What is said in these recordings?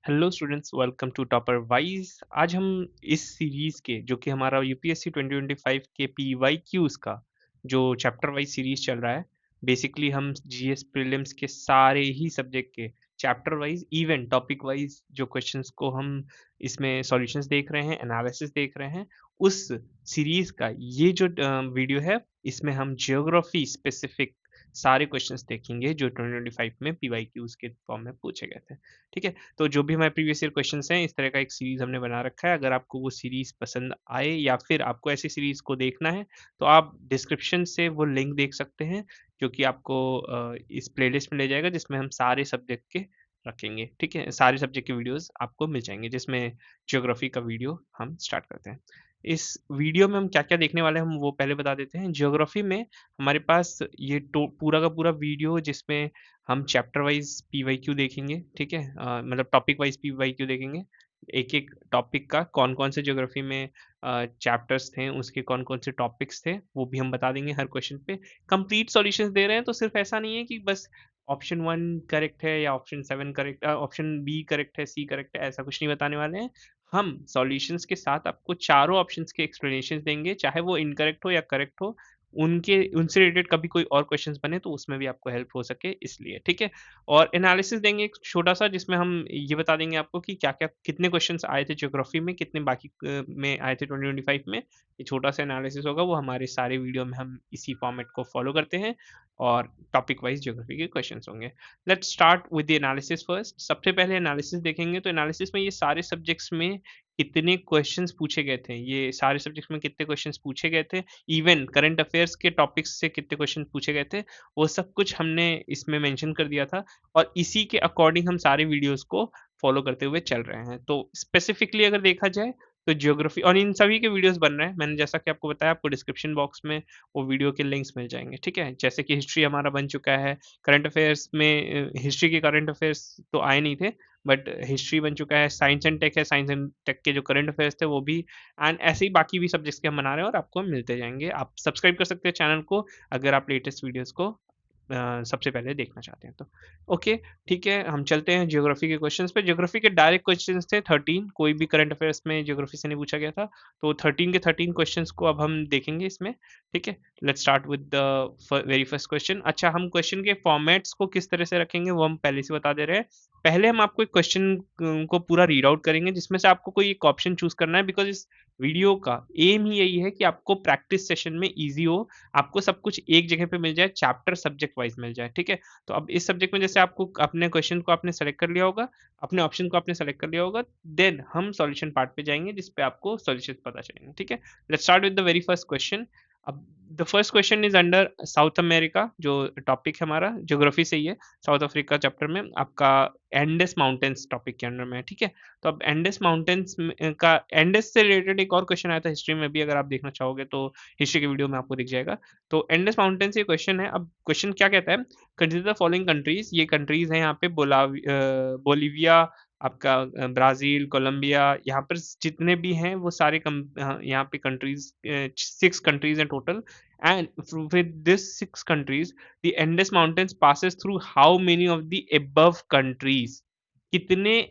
Hello students, welcome to topper wise. आज हम इस सीरीज के जो कि हमारा यूपीएससी 2025 के पीवाईक्यूज का जो चैप्टर वाइज सीरीज चल रहा है। बेसिकली हम जीएस प्रीलिम्स के सारे ही सब्जेक्ट के chapter wise even topic wise जो क्वेश्चंस को हम इसमें सॉल्यूशंस देख रहे हैं, एनालिसिस देख रहे हैं। उस सीरीज का ये जो वीडियो है, इसमें हम जियोग्राफी स्पेसिफिक सारे क्वेश्चंस देखेंगे जो 2025 में पीवाईक्यूज के फॉर्म में पूछे गए थे। ठीक है, तो जो भी हमारे प्रीवियस ईयर क्वेश्चंस हैं, इस तरह का एक सीरीज हमने बना रखा है। अगर आपको वो सीरीज पसंद आए या फिर आपको ऐसी सीरीज को देखना है, तो आप डिस्क्रिप्शन से वो लिंक देख सकते हैं, जो कि आपको इस प्लेलिस्ट में ले जाएगा जिसमें हम सारे सब्जेक्ट के रखेंगे। ठीक है, सारे सब्जेक्ट के वीडियोस आपको मिल जाएंगे, जिसमें ज्योग्राफी का वीडियो हम स्टार्ट करते हैं। इस वीडियो में हम क्या क्या देखने वाले हैं, हम वो पहले बता देते हैं। ज्योग्राफी में हमारे पास ये पूरा का पूरा वीडियो, जिसमें हम चैप्टर वाइज पीवाईक्यू देखेंगे। ठीक है, मतलब टॉपिक वाइज पीवाईक्यू देखेंगे। एक एक टॉपिक का कौन कौन से ज्योग्राफी में चैप्टर्स थे, उसके कौन कौन से टॉपिक्स थे, वो भी हम बता देंगे हर क्वेश्चन पे। कंप्लीट सॉल्यूशंस दे रहे हैं, तो सिर्फ ऐसा नहीं है कि बस ऑप्शन 1 करेक्ट है या option 7 correct, option B correct है, सी करेक्ट है, ऐसा कुछ नहीं बताने वाले हैं। हम सॉल्यूशंस के साथ आपको चारों ऑप्शंस के एक्सप्लेनेशंस देंगे, चाहे वो इनकरेक्ट हो या करेक्ट हो। उनके उनसे रिलेटेड कभी कोई और क्वेश्चंस बने तो उसमें भी आपको हेल्प हो सके, इसलिए। ठीक है, और एनालिसिस देंगे एक छोटा सा, जिसमें हम ये बता देंगे आपको कि क्या क्या कितने क्वेश्चंस आए थे ज्योग्राफी में, कितने बाकी में आए थे 2025 में। ये छोटा सा एनालिसिस होगा, वो हमारे सारे वीडियो में हम इसी फॉर्मेट को फॉलो करते हैं, और टॉपिक वाइज ज्योग्राफी के क्वेश्चंस होंगे। Let's start with the analysis first. सबसे पहले एनालिसिस देखेंगे, तो एनालिसिस में ये सारे सब्जेक्ट्स में कितने क्वेश्चंस पूछे गए थे, ये सारे सब्जेक्ट्स में कितने क्वेश्चंस पूछे गए थे, इवन करंट अफेयर्स के टॉपिक्स से कितने क्वेश्चन पूछे गए थे, वो सब कुछ हमने इसमें मेंशन कर दिया था। और इसी के अकॉर्डिंग हम सारे वीडियोस को फॉलो करते हुए चल रहे हैं। तो स्पेसिफिकली अगर देखा जाए, तो ज्योग्राफी और इन सभी के वीडियोस बन रहे हैं, मैंने जैसा कि आपको बताया, आपको डिस्क्रिप्शन बॉक्स में वो वीडियो के लिंक्स मिल जाएंगे। ठीक है, जैसे कि हिस्ट्री हमारा बन चुका है। करंट अफेयर्स में हिस्ट्री के करंट अफेयर्स तो आए नहीं थे, बट हिस्ट्री बन चुका है। साइंस एंड टेक है, साइंस एंड टेक के जो करंट अफेयर्स थे वो भी, एंड ऐसे ही बाकी भी सब्जेक्ट्स के हम बना रहे हैं और आपको मिलते जाएंगे। आप सब्सक्राइब कर सकते हैं चैनल को, अगर आप लेटेस्ट वीडियोस को सबसे पहले देखना चाहते हैं तो। ओके, ठीक है, हम चलते हैं ज्योग्राफी के क्वेश्चंस पे। ज्योग्राफी के डायरेक्ट क्वेश्चंस थे 13, कोई भी करंट अफेयर्स में ज्योग्राफी से नहीं पूछा गया था, तो 13 के 13 क्वेश्चंस को अब हम देखेंगे इसमें। ठीक है, let's start with the very first question. अच्छा, हम क्वेश्चन के फॉर्मेट्स को किस तरह से रखेंगे वो हम पहले से बता दे रहे हैं। पहले हम आपको एक क्वेश्चन को पूरा रीड आउट करेंगे, जिसमें से आपको कोई एक ऑप्शन चूज करना है, बिकॉज इस वीडियो का एम ही यही है कि आपको प्रैक्टिस सेशन में इजी हो, आपको सब कुछ एक जगह पे मिल जाए, चैप्टर सब्जेक्ट वाइज मिल जाए। ठीक है, तो अब इस सब्जेक्ट में जैसे आपको अपने क्वेश्चन को आपने सेलेक्ट कर लिया होगा, अपने ऑप्शन को आपने सेलेक्ट कर लिया होगा, देन हम सॉल्यूशन पार्ट पे जाएंगे, जिसपे आपको सॉल्यूशन पता चलेंगे। ठीक है, let's start with the very first question. अब the first question is under South America, जो टॉपिक है हमारा ज्योग्राफी से ही है। साउथ अफ्रीका चैप्टर में आपका एंडेस माउंटेन्स टॉपिक के अंडर में है। ठीक है, तो अब एंडेस माउंटेन्स का, एंडेस से रिलेटेड एक और क्वेश्चन आया था हिस्ट्री में भी, अगर आप देखना चाहोगे तो हिस्ट्री के वीडियो में आपको दिख जाएगा। तो एंडेस माउंटेन से क्वेश्चन है। अब क्वेश्चन क्या कहता है, कंसीडर द फॉलोइंग कंट्रीज। ये कंट्रीज है यहाँ पे, बोलिविया, आपका ब्राजील, कोलंबिया, यहाँ पर जितने भी हैं वो सारे यहाँ पे कंट्रीज, 6 कंट्रीज हैं total. And with this 6 countries the Andes mountains passes through how many of the above countries. कितने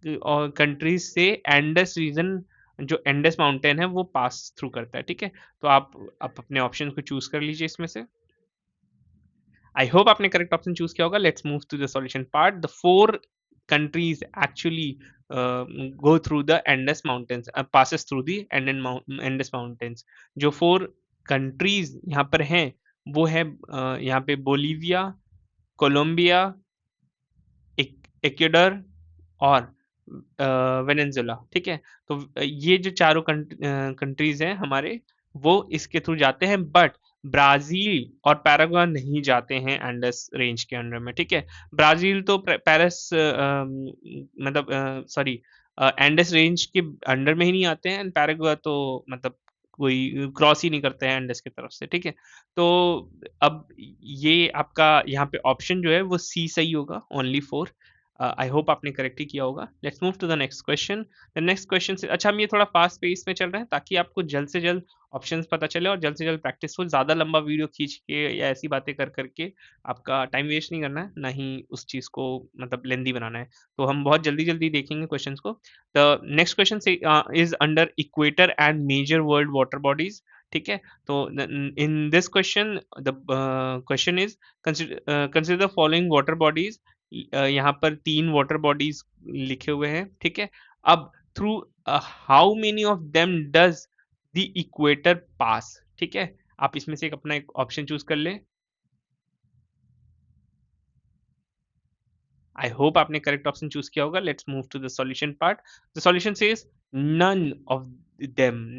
कंट्रीज से एंडेस रीजन, जो एंडेस माउंटेन है, वो पास थ्रू करता है। ठीक है, तो आप अपने ऑप्शन को चूज कर लीजिए इसमें से। आई होप आपने करेक्ट ऑप्शन चूज किया होगा। Let's move to the solution part. The 4 countries actually go through the Andes Mountains, passes through the Andes Mountains। जो 4 countries यहाँ पर हैं, वो है यहाँ पे बोलीविया, कोलंबिया, इक्वेडर और वेनेजुला। ठीक है, तो ये जो चारों कंट्रीज हैं हमारे, वो इसके थ्रू जाते हैं, बट ब्राजील और पैराग्वे नहीं जाते हैं एंडस रेंज के अंडर में। ठीक है, ब्राजील तो पेरिस, मतलब सॉरी, एंडस रेंज के अंडर में ही नहीं आते हैं, एंड पैराग्वे तो मतलब कोई क्रॉस ही नहीं करते हैं एंडस की तरफ से। ठीक है, तो अब ये आपका यहाँ पे ऑप्शन जो है वो सी सही होगा, ओनली 4। आई होप आपने करेक्ट ही किया होगा. Let's move to the next question. The next question से अच्छा हम ये थोड़ा फास्ट पेस में चल रहे हैं ताकि आपको जल्द से जल्द ऑप्शंस पता चले और जल्द से जल्द प्रैक्टिस हो. ज़्यादा लंबा वीडियो खींच के या ऐसी बातें कर करके आपका टाइम वेस्ट नहीं करना है, ना ही उस चीज़ को मतलब लेंदी बनाना है. तो हम बहुत जल्दी जल्दी देखेंगे क्वेश्चंस को. द नेक्स्ट क्वेश्चन से is under equator and major world water bodies. ठीक है. तो in this question the question is consider the following water bodies. यहाँ पर 3 वाटर बॉडीज लिखे हुए हैं. ठीक है. अब through how many of them does the equator pass. ठीक है. आप इसमें से एक अपना एक ऑप्शन चूज कर ले. आई होप आपने करेक्ट ऑप्शन चूज किया होगा. Let's move to the solution part. The solution says none of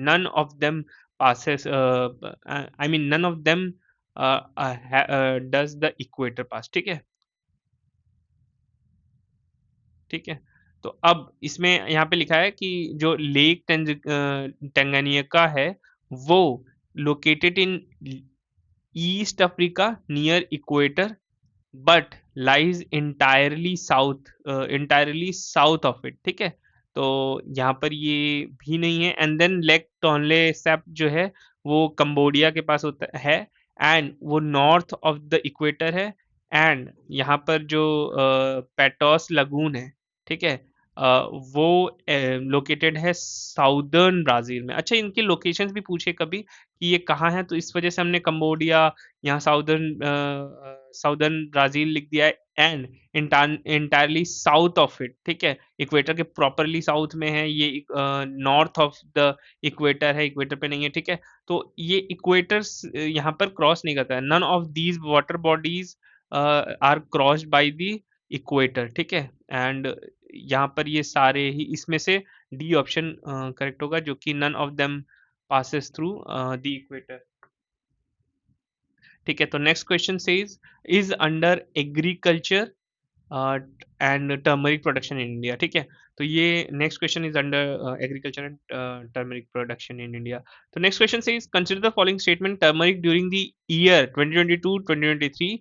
none of them passes I mean none of them does the equator pass. ठीक है. ठीक है. तो अब इसमें यहाँ पे लिखा है कि जो लेक टेंगानिका है वो located in East Africa near equator but lies entirely south of it. ठीक है. तो यहाँ पर ये भी नहीं है. And then lake Tonle Sap जो है वो कंबोडिया के पास होता है एंड वो नॉर्थ ऑफ द इक्वेटर है. एंड यहाँ पर जो पेटोस लगून है. ठीक है. वो लोकेटेड है साउदर्न ब्राजील में. अच्छा इनके लोकेशंस भी पूछे कभी कि ये कहाँ है, तो इस वजह से हमने कंबोडिया यहाँ साउदर्न ब्राजील लिख दिया है. And entirely south of it. ठीक है. इक्वेटर के प्रॉपरली साउथ में है ये. नॉर्थ ऑफ द इक्वेटर है, इक्वेटर पे नहीं है. ठीक है. तो ये इक्वेटर यहाँ पर क्रॉस नहीं करता है. None of these water bodies are crossed by the equator. ठीक है. एंड यहाँ पर ये सारे ही इसमें से डी ऑप्शन करेक्ट होगा जो कि none of them passes through the equator. ठीक है. तो next question says is under agriculture and turmeric production in India. ठीक है. तो ये next question is under agriculture and turmeric production in India. तो next question says consider the following statement turmeric during the year 2022-2023.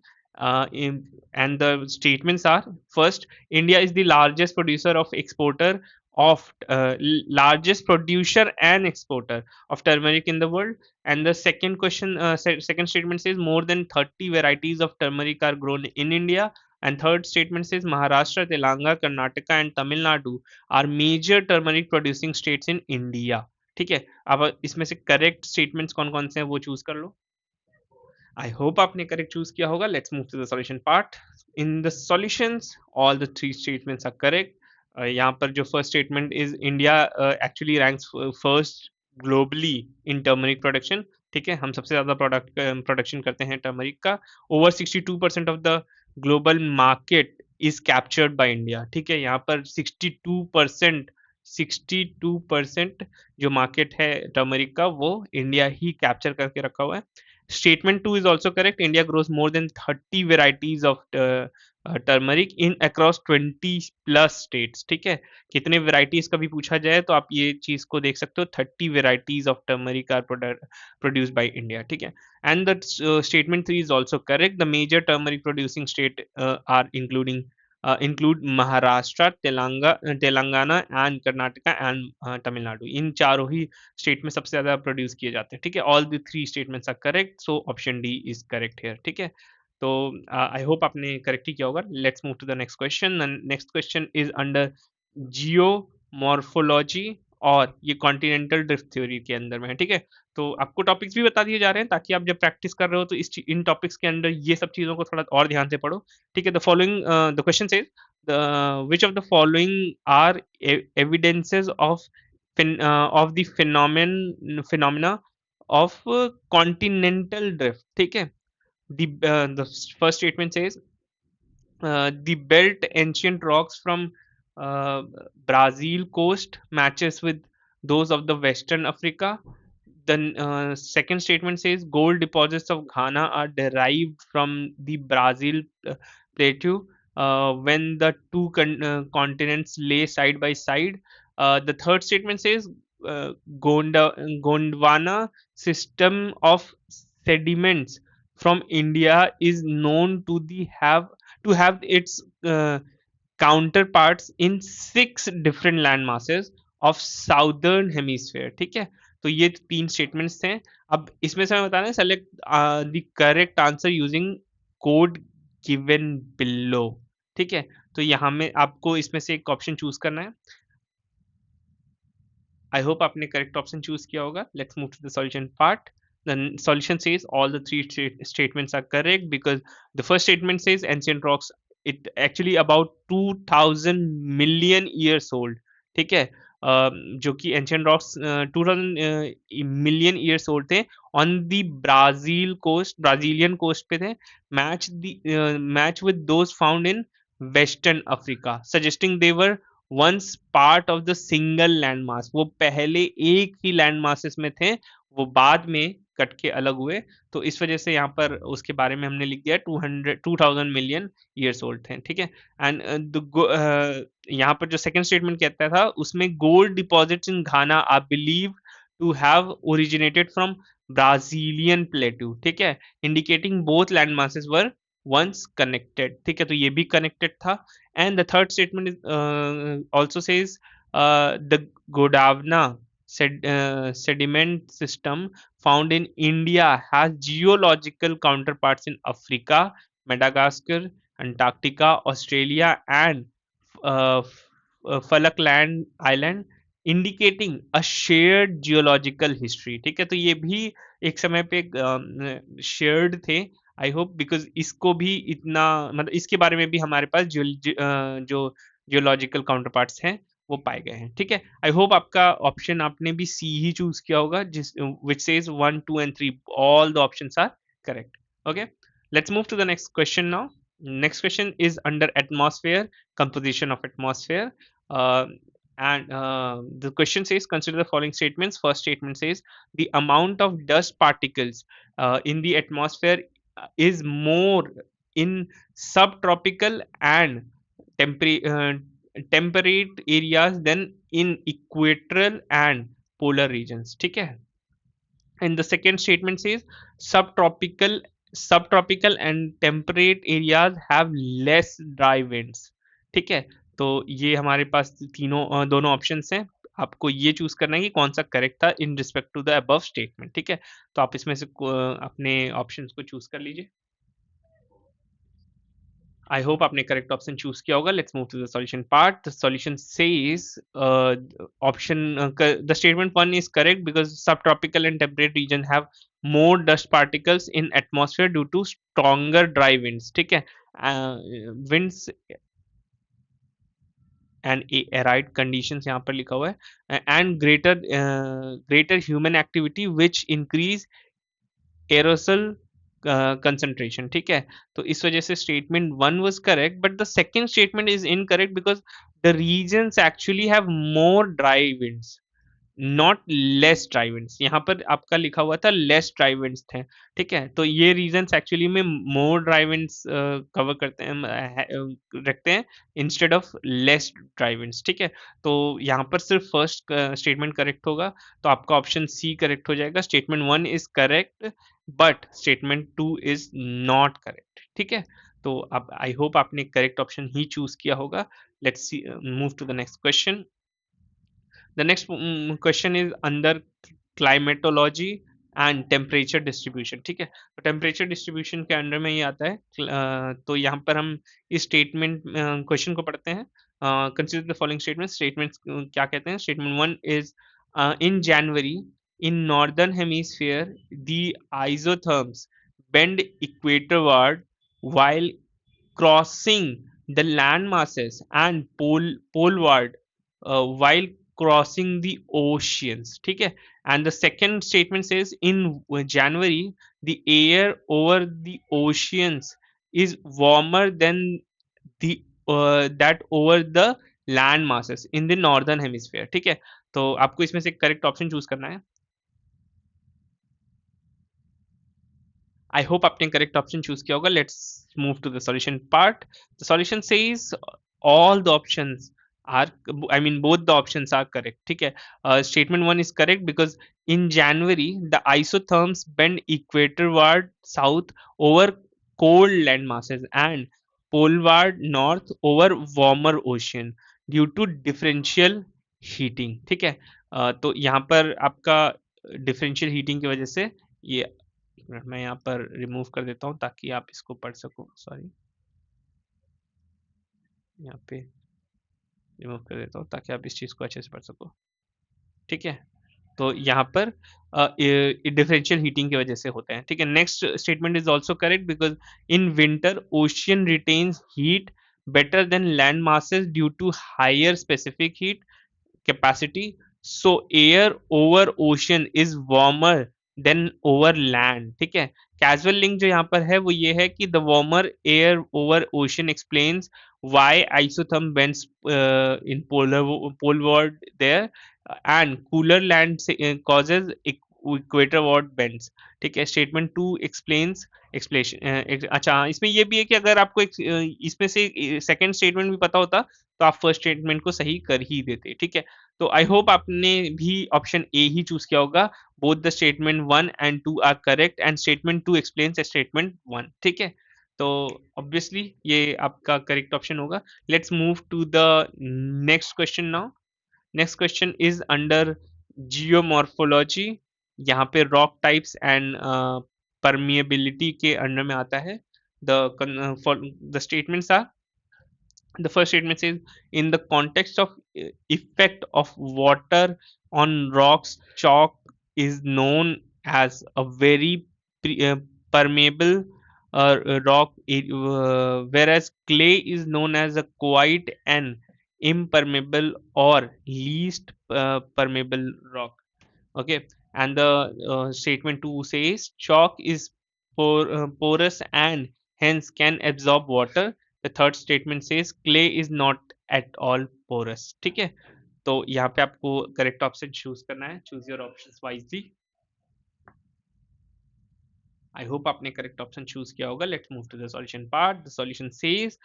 And the statements are: first, India is the largest producer of exporter of largest producer and exporter of turmeric in the world. And the second question, second statement says more than 30 varieties of turmeric are grown in India. And third statement says Maharashtra, Telangana, Karnataka and Tamil Nadu are major turmeric producing states in India. ठीक है. अब इसमें से correct statements कौन कौन से हैं वो चूज कर लो. आई होप आपने करेक्ट चूज किया होगा. Let's move to the solution part. In the solutions all the three statements are correct. यहाँ पर जो first statement is India actually ranks first globally in turmeric production. ठीक है. हम सबसे ज्यादा प्रोडक्शन करते हैं टर्मरिक का. Over 62% of the global market is captured by India. ठीक है. यहाँ पर 62% जो मार्केट है टर्मरिक का वो इंडिया ही कैप्चर करके रखा हुआ है. Statement 2 is also correct. India grows more than 30 varieties of turmeric in across 20 plus states. ठीक है. कितने varieties का भी पूछा जाए तो आप ये चीज को देख सकते हो. 30 varieties of turmeric are produced by India. ठीक है. And the statement 3 is also correct. The major turmeric producing state are include Maharashtra, Telangana and Karnataka and Tamil Nadu. इन चारों ही स्टेट में सबसे ज्यादा प्रोड्यूस किए जाते हैं. ठीक है. All the three statements are correct. So option D is correct here. ठीक है. तो आई होप आपने करेक्ट ही किया होगा. Let's move to the next question. Next question is under geomorphology और ये कॉन्टिनेंटल ड्रिफ्ट थ्योरी के अंदर में है. ठीक है. तो आपको टॉपिक्स भी बता दिए जा रहे हैं ताकि आप जब प्रैक्टिस कर रहे हो तो इन टॉपिक्स के अंदर ये सब चीजों को थोड़ा और ध्यान से पढ़ो. ठीक है. The following the question says which of the following are evidences of the phenomena of continental drift. ठीक है. The first statement says the belt ancient rocks from uh, Brazil coast matches with those of the Western Africa. The second statement says gold deposits of Ghana are derived from the Brazil plateau when the two continents lay side by side. The third statement says Gondwana system of sediments from India is known to have its counterparts in 6 different land masses of southern hemisphere. ठीक है, तो ये 3 statements थे. अब इसमें से मैं बता रहा हूँ, select the correct answer using code given below. ठीक है, तो यहाँ में आपको इसमें से एक ऑप्शन चूज करना है. आई होप आपने करेक्ट ऑप्शन चूज किया होगा. Let's move to the solution part. The solution says all the three statements are correct because the first statement says ancient rocks, it actually about 2000 million years old. ठीक है, जो कि ancient rocks 2000 million years old थे, on the Brazilian coast पे थे, match with those found in Western Africa, suggesting they were once part of the single land mass. वो पहले एक ही land masses में थे, वो बाद में कट के अलग हुए. तो इस वजह से यहाँ पर उसके बारे में हमने लिख दिया 2000 मिलियन ईयर्स ओल्ड थे. ठीक है, एंड यहाँ पर जो सेकंड स्टेटमेंट कहता था उसमें gold deposits in Ghana are believe to have originated from Brazilian plateau. ठीक है, indicating both land masses were once connected. ठीक है, तो ये भी कनेक्टेड था. And the third statement is also says the Gondwana sediment system found in India has geological counterparts in Africa, Madagascar, Antarctica, Australia, and Falkland Island, indicating a shared geological history. ठीक है, तो ये भी एक समय पे shared थे. आई होप बिकॉज इसको भी इतना मतलब इसके बारे में भी हमारे पास जो जियोलॉजिकल काउंटर पार्ट्स हैं वो पाए गए हैं. ठीक है, आई होप आपका ऑप्शन आपने भी सी ही चूज किया होगा, जिस which says 1 2 and 3 all the options are correct. Okay, let's move to the next question now. Next question is under atmosphere, composition of atmosphere. And the question says, consider the following statements. First statement says, the amount of dust particles in the atmosphere is more in subtropical and temperate areas than in equatorial and polar regions. ठीक है, and the second statement says subtropical and temperate areas have less dry winds. ठीक है, तो ये हमारे पास दोनों options हैं. आपको ये चूज करना है कि कौन सा करेक्ट था in respect to the above statement. ठीक है, तो आप इसमें से अपने ऑप्शंस को चूज कर लीजिए. आई होप आपने करेक्ट ऑप्शन चूज किया होगा. Let's move to the solution part. The solution says option the statement 1 is correct because subtropical and temperate region have more dust particles in atmosphere due to stronger dry winds. ठीक है, winds and arid conditions यहाँ पर लिखा हुआ है, and greater human activity which increase aerosol concentration. ठीक है, तो इस वजह से statement 1 was correct, but the second statement is incorrect because the regions actually have more dry winds, not less dry winds. यहाँ पर आपका लिखा हुआ था लेस ड्राई विंड्स थे. ठीक है, तो ये रीजंस एक्चुअली में मोर ड्राई विंड्स कवर करते हैं रखते हैं instead of less dry winds. ठीक है, तो यहाँ पर सिर्फ फर्स्ट स्टेटमेंट करेक्ट होगा, तो आपका ऑप्शन सी करेक्ट हो जाएगा. Statement 1 is correct but statement 2 is not correct. ठीक है, तो आप आई होप आपने करेक्ट ऑप्शन ही चूज किया होगा. Let's move to the next question. The next question is under climatology and temperature distribution. ठीक है, तो टेम्परेचर डिस्ट्रीब्यूशन के अंडर में ये आता है. तो यहाँ पर हम इस स्टेटमेंट क्वेश्चन को पढ़ते हैं. कंसीडर द फॉलोइंग स्टेटमेंट्स क्या कहते हैं. Statement 1 is in January in northern hemisphere the isotherms bend equatorward while crossing the land masses and poleward while crossing the oceans. ठीक है, and the second statement says in January the air over the oceans is warmer than the that over the land masses in the northern hemisphere. ठीक है, तो आपको इसमें से correct option choose करना है. आई होप आपने करेक्ट ऑप्शन चूज किया होगा. Let's move to the solution part. The solution says all the options are I mean both the options are correct. ठीक है, statement 1 is correct because in January the isotherms bend equatorward south over cold land masses and poleward north over warmer ocean due to differential heating. ठीक है, तो यहाँ पर आपका differential heating की वजह से ये, एक मिनट मैं यहाँ पर रिमूव कर देता हूँ ताकि आप इसको पढ़ सको, सॉरी, यहाँ पे रिमूव कर देता हूँ ताकि आप इस चीज़ को अच्छे से पढ़ सको। ठीक है, तो यहाँ पर डिफरेंशियल हीटिंग की वजह से होता है। ठीक है, next statement is also correct because in winter ocean retains heat better than land masses due to higher specific heat capacity. So air over ocean is warmer than over land. ठीक है, casual link जो यहाँ पर है वो ये है कि the warmer air over ocean explains why isotherm bends in poleward there, and cooler land causes equatorward bends. ठीक है, स्टेटमेंट टू एक्सप्लेन्स एक्सप्लेनेशन। अच्छा हाँ, इसमें ये भी है कि अगर आपको इसमें से सेकंड स्टेटमेंट भी पता होता तो आप फर्स्ट स्टेटमेंट को सही कर ही देते। ठीक है, तो आई होप आपने भी ऑप्शन ए ही चूज किया होगा। Both the statement 1 and 2 are correct and statement 2 explains statement 1। ठीक है, तो ऑब्वियसली ये आपका करेक्ट ऑप्शन होगा। Let's move to the next question now. Next question is under geomorphology. यहाँ पे रॉक टाइप्स एंड परमिएबिलिटी के अंडर में आता है। The statements are, the first statement says in the context of effect of water on rocks, chalk is known as a very permeable rock, whereas clay is known as a quite an impermeable or least permeable rock. Okay, and the statement 2 says chalk is porous and hence can absorb water. The third statement says clay is not at all porous. ठीक है, तो यहाँ पे आपको correct option choose करना है। Choose your options wisely. I hope आपने correct option choose किया होगा। Let's move to the solution part. The solution says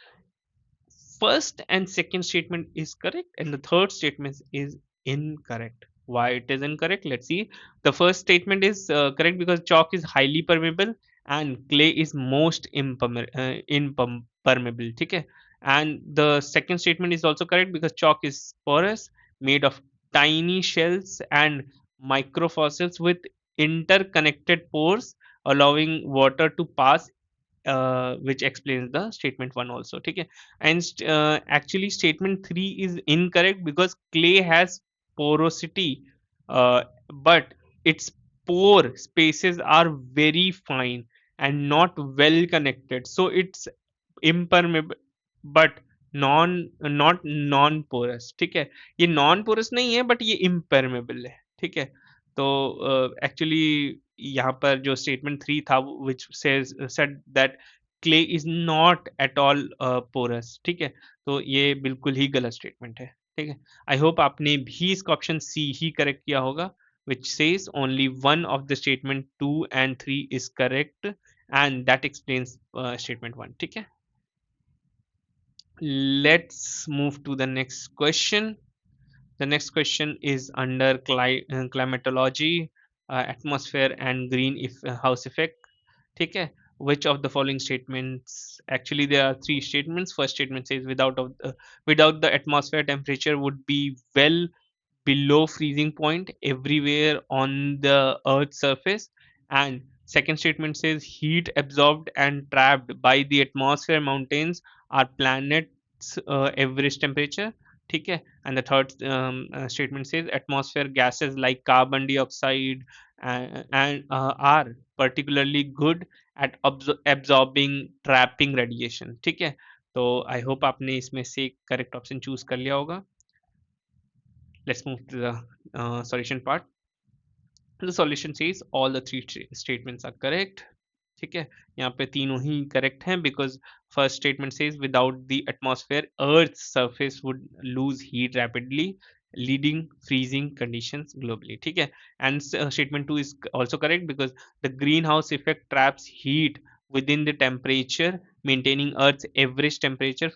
first and second statement is correct and the third statement is incorrect. Why it is incorrect? Let's see. The first statement is correct because chalk is highly permeable and clay is most impermeable. Okay? And the second statement is also correct because chalk is porous, made of tiny shells and microfossils with interconnected pores, allowing water to pass, which explains the statement 1 also. ठीक है, and actually statement 3 is incorrect because clay has porosity, but its pore spaces are very fine and not well connected, so it's impermeable but not non porous. ठीक है, ये non porous नहीं है but ये impermeable है। ठीक है, तो एक्चुअली यहाँ पर जो स्टेटमेंट 3 था which says said that clay is not at all porous। ठीक है, तो ये बिल्कुल ही गलत स्टेटमेंट है। ठीक है, आई होप आपने भी इसका ऑप्शन सी ही करेक्ट किया होगा which says only one of the statement 2 and 3 is correct and that explains statement 1। ठीक है, let's move to the next question। The next question is under climatology, atmosphere and greenhouse effect. ठीक है, which of the following statements, actually there are three statements। First statement says without the atmosphere temperature would be well below freezing point everywhere on the earth's surface, and second statement says heat absorbed and trapped by the atmosphere mountains are planets average temperature। ठीक है, and the third statement says atmosphere gases like carbon dioxide and are particularly good at absorbing trapping radiation। ठीक है, तो आई hope आपने इसमें से correct option choose कर लिया होगा। Let's move to the solution part। The solution says all the three statements are correct। ठीक है, यहाँ पे तीनों ही करेक्ट हैं because first statement says without the atmosphere earth's surface would lose heat rapidly leading freezing conditions globally। ठीक है, and statement 2 is also correct because the greenhouse effect traps heat within the temperature maintaining earth's average temperature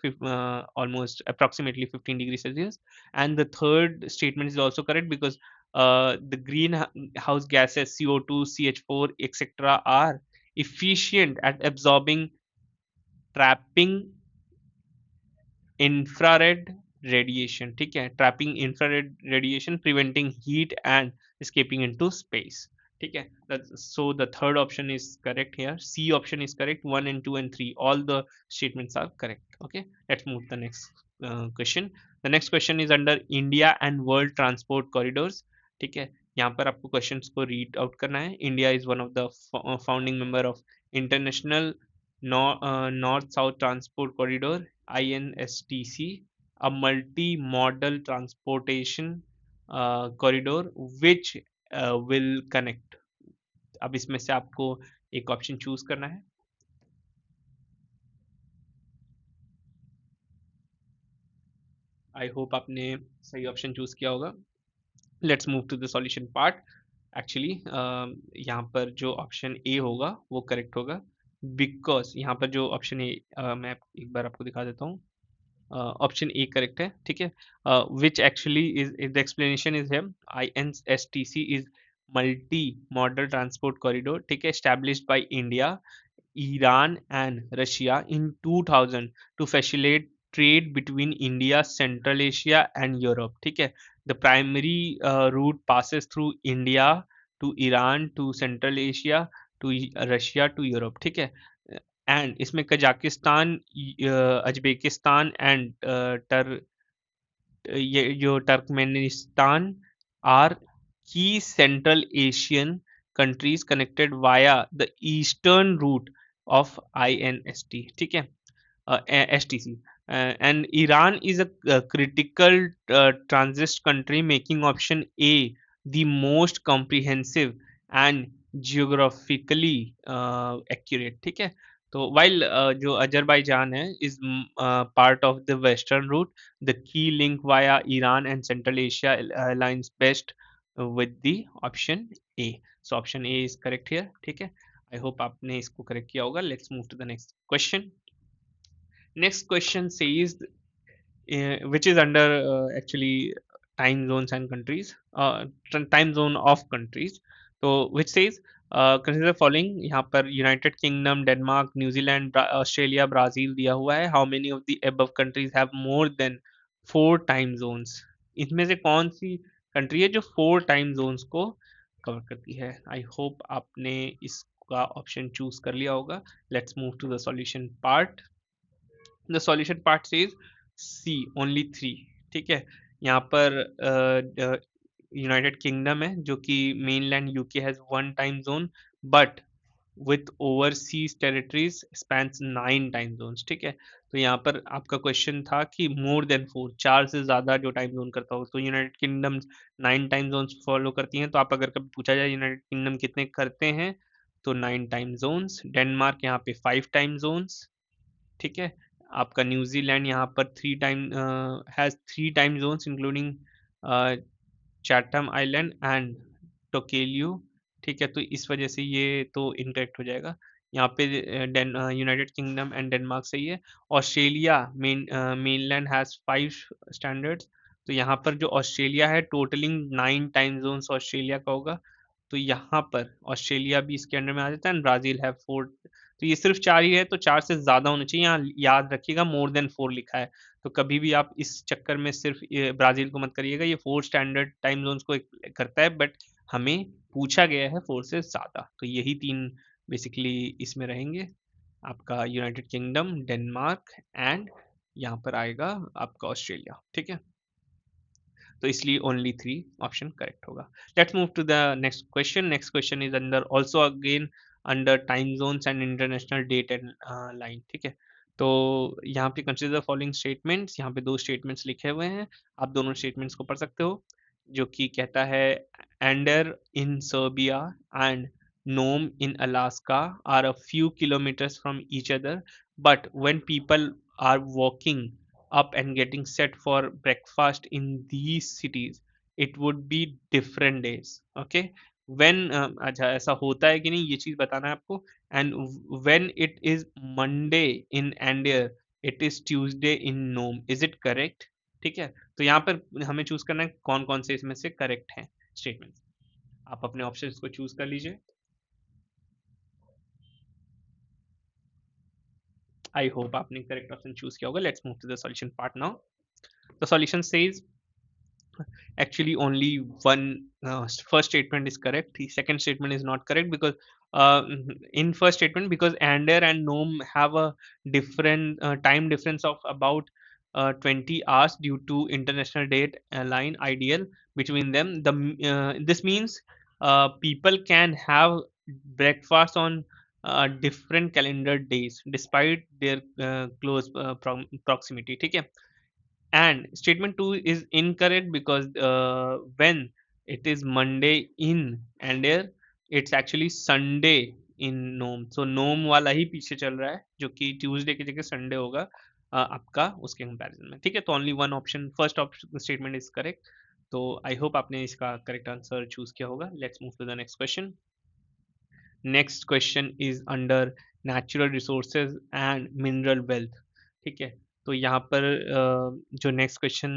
almost approximately 15 degrees Celsius, and the third statement is also correct because the greenhouse gases CO2, CH4, etc. are efficient at absorbing, trapping infrared radiation, ठीक है, trapping infrared radiation, preventing heat and escaping into space, ठीक है. So the third option is correct here. C option is correct. 1 and 2 and 3, all the statements are correct. Okay, let's move to the next question. The next question is under India and world transport corridors, ठीक है. यहाँ पर आपको questions को read out करना है. India is one of the founding member of international north south transport corridor INSTC, a multi-modal transportation corridor which will connect. अब इसमें से आपको एक ऑप्शन चूज करना है. आई होप आपने सही ऑप्शन चूज किया होगा. Let's move to the solution part. Actually यहाँ पर जो ऑप्शन ए होगा वो करेक्ट होगा, बिकॉज यहाँ पर जो ऑप्शन ए, मैं एक बार आपको दिखा देता हूँ. ऑप्शन ए करेक्ट है, ठीक है. Which actually is the explanation is है INSTC is multi modal transport corridor, ठीक है, established by India, Iran and Russia in 2000 to facilitate trade between India, Central Asia and Europe, ठीक है. The primary route passes through India to Iran to Central Asia to Russia to Europe, ठीक है. And इसमें Kazakhstan, अजबेकिस्तान and ये जो Turkmenistan are की central Asian countries connected via the eastern route of INST, ठीक है, STC. And Iran is a critical transit country, making option A the most comprehensive and geographically accurate, ठीक है. तो while जो Azerbaijan है is part of the western route, the key link via Iran and Central Asia aligns best with the option A. So option A is correct here, ठीक है. I hope आपने इसको correct किया होगा. Let's move to the next question. Next question says, which is under actually time zones and countries, time zone of countries. So which says consider following. यहाँ पर United kingdom, Denmark, New Zealand, Australia, Brazil दिया हुआ है. How many of the above countries have more than 4 time zones. इनमें से कौन सी country है जो 4 टाइम जोन्स को कवर करती है. आई होप आपने इसका ऑप्शन चूज कर लिया होगा. Let's move to the solution part. The solution part says C, only 3, ठीक है. यहाँ पर यूनाइटेड किंगडम है जो कि mainland UK has 1 time zone, but with overseas territories spans 9 time zones, ठीक है. तो यहाँ पर आपका क्वेश्चन था कि मोर देन 4, 4 से ज्यादा जो टाइम जोन करता हो, तो United kingdom 9 time zones follow करती हैं. तो आप अगर कभी पूछा जाए यूनाइटेड किंगडम कितने करते हैं, तो 9 टाइम जोन्स. डेनमार्क यहाँ पे 5 टाइम जोन्स, ठीक है. आपका न्यूजीलैंड यहाँ पर 3 time has 3 time zones including Chatham Island and Tokelau, ठीक है. तो इस वजह से ये तो इनकरेक्ट हो जाएगा. यहाँ पे यूनाइटेड किंगडम एंड डेनमार्क सही है. Australia mainland has 5 standards. तो यहाँ पर जो ऑस्ट्रेलिया है टोटलिंग 9 टाइम जोन्स ऑस्ट्रेलिया का होगा. तो यहाँ पर ऑस्ट्रेलिया भी इसके अंडर में आ जाता है. एंड ब्राजील है 4. तो ये सिर्फ 4 ही है, तो 4 से ज्यादा होना चाहिए. यहाँ याद रखिएगा मोर देन 4 लिखा है, तो कभी भी आप इस चक्कर में सिर्फ ब्राजील को मत करिएगा. ये 4 स्टैंडर्ड टाइम जोन्स को करता है, बट हमें पूछा गया है 4 से ज्यादा. तो यही 3 बेसिकली इसमें रहेंगे, आपका यूनाइटेड किंगडम, डेनमार्क एंड यहाँ पर आएगा आपका ऑस्ट्रेलिया, ठीक है. तो इसलिए ओनली 3 ऑप्शन करेक्ट होगा. Let's move to the next question. Next question is under also again under time zones and international date and line, ठीक है. तो यहाँ पे कंसिडर फॉलोइंग स्टेटमेंट्स. यहाँ पे 2 स्टेटमेंट्स लिखे हुए हैं, आप दोनों स्टेटमेंट्स को पढ़ सकते हो. जो कि कहता है Anadyr in Serbia and Nome in Alaska are a few kilometres from each other, but when people are walking up and getting set for breakfast in these cities, it would be different days. Okay, when अच्छा ऐसा होता है कि नहीं ये चीज बताना है आपको. and when it is Monday in Andir, it is Tuesday in Nome. Is it correct? ठीक है. तो यहाँ पर हमें चूज करना है कौन कौन से इसमें से करेक्ट हैं स्टेटमेंट. आप अपने ऑप्शंस को चूज कर लीजिए. आई होप आपने करेक्ट ऑप्शन चूज किया होगा. Let's move to the solution part now. The solution says actually only one first statement is correct. The second statement is not correct because in first statement, because Ander and Nome have a different time difference of about 20 hours due to international date line ideal between them. This means people can have breakfast on different calendar days despite their close proximity. ठीक है. And statement 2 is incorrect because when it is Monday in Andir, it's actually Sunday in Nome. So Nome वाला ही पीछे चल रहा है जो कि Tuesday की जगह Sunday होगा आपका उसके कंपैरिजन में. ठीक है. तो only one option, first option statement is correct. तो आई होप आपने इसका करेक्ट आंसर चूज किया होगा. Let's move to the next question. Next question is under natural resources and mineral wealth. ठीक है. तो यहाँ पर जो नेक्स्ट क्वेश्चन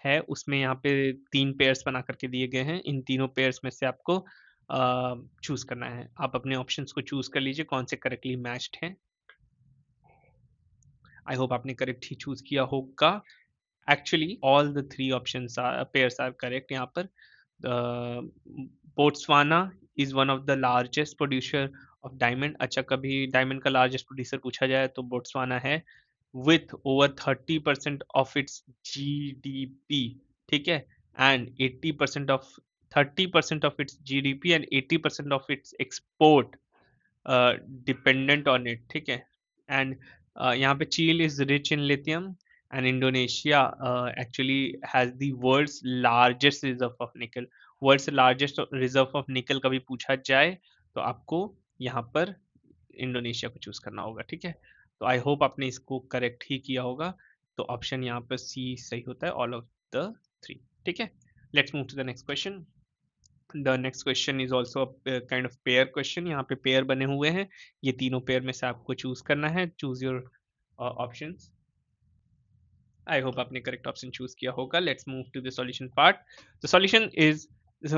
है उसमें यहाँ पे 3 पेयर्स बना करके दिए गए हैं. इन तीनों पेयर्स में से आपको चूज करना है. आप अपने ऑप्शंस को चूज कर लीजिए कौन से करेक्टली मैच्ड हैं. आई होप आपने करेक्ट ही चूज किया होगा. Actually all the 3 options pairs are correct. यहाँ पर Botswana is one of the largest producer of diamond. अच्छा, कभी डायमंड का लार्जेस्ट प्रोड्यूसर पूछा जाए तो बोट्सवाना है with over 30% of its GDP. ठीक है. And 80% of 30% of its GDP and 80% of its export dependent on it. ठीक है. And यहाँ पे Chile is rich in lithium and Indonesia actually has the world's largest reserve of nickel. World's largest reserve of nickel कभी पूछा जाए तो आपको यहाँ पर इंडोनेशिया को चूज करना होगा. ठीक है. तो आई होप आपने इसको करेक्ट ही किया होगा. तो ऑप्शन यहाँ पर सी सही होता है, ऑल ऑफ द 3. ठीक है. Let's move to the next question. The next question is also kind of pair question. यहाँ पे पेयर बने हुए हैं. ये तीनों पेयर में से आपको चूज करना है. Choose your options. I hope आपने करेक्ट ऑप्शन चूज किया होगा. Let's move to the solution part. The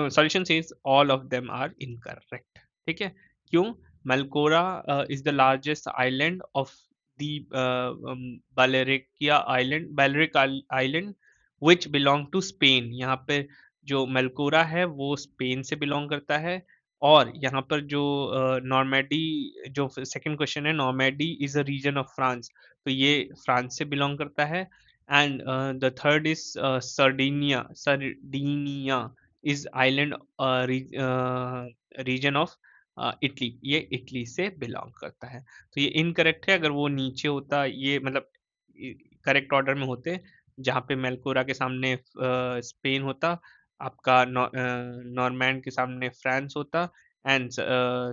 solution says all of them are incorrect. ठीक है. क्यों? Malcora is the largest island of the Balearic Island, which belong to Spain. यहाँ पे जो मेलकोरा है वो स्पेन से बिलोंग करता है. और यहाँ पर जो नॉर्मैडी, जो सेकंड क्वेश्चन है, Normandy is a region of France, तो ये फ्रांस से बिलोंग करता है. And the third is Sardinia is island region of Italy. ये इटली से बिलोंग करता है. तो ये इनकरेक्ट है. अगर वो नीचे होता, ये मतलब करेक्ट ऑर्डर में होते, जहाँ पे मेलकोरा के सामने स्पेन होता, आपका नॉर्मैंड के सामने फ्रांस होता, एंड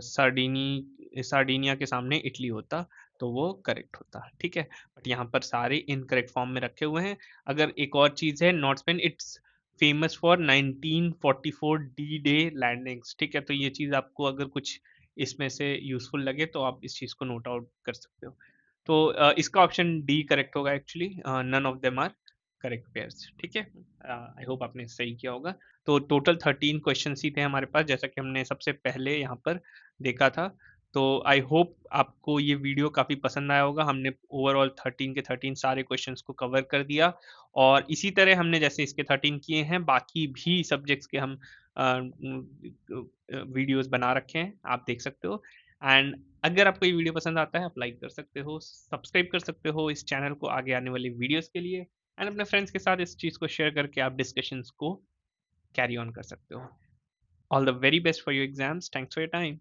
सार्डिनिया के सामने इटली होता, तो वो करेक्ट होता. ठीक है. बट यहाँ पर सारे इनकरेक्ट फॉर्म में रखे हुए हैं. अगर एक और चीज है, north Spain it's famous for 1944 D day landings. ठीक है. तो ये चीज आपको अगर कुछ इसमें से यूजफुल लगे तो आप इस चीज को नोट आउट कर सकते हो. तो इसका ऑप्शन डी करेक्ट होगा. Actually none of them are correct pairs. ठीक है. आई होप आपने सही किया होगा. तो टोटल 13 क्वेश्चन ही थे हमारे पास, जैसा कि हमने सबसे पहले यहाँ पर देखा था. तो आई होप आपको ये वीडियो काफ़ी पसंद आया होगा. हमने ओवरऑल 13 के 13 सारे क्वेश्चंस को कवर कर दिया. और इसी तरह हमने जैसे इसके 13 किए हैं, बाकी भी सब्जेक्ट्स के हम वीडियोस बना रखे हैं, आप देख सकते हो. एंड अगर आपको ये वीडियो पसंद आता है, आप लाइक कर सकते हो, सब्सक्राइब कर सकते हो इस चैनल को आगे आने वाली वीडियोस के लिए. एंड अपने फ्रेंड्स के साथ इस चीज़ को शेयर करके आप डिस्कशंस को कैरी ऑन कर सकते हो. All the very best for your exams. Thanks for your time.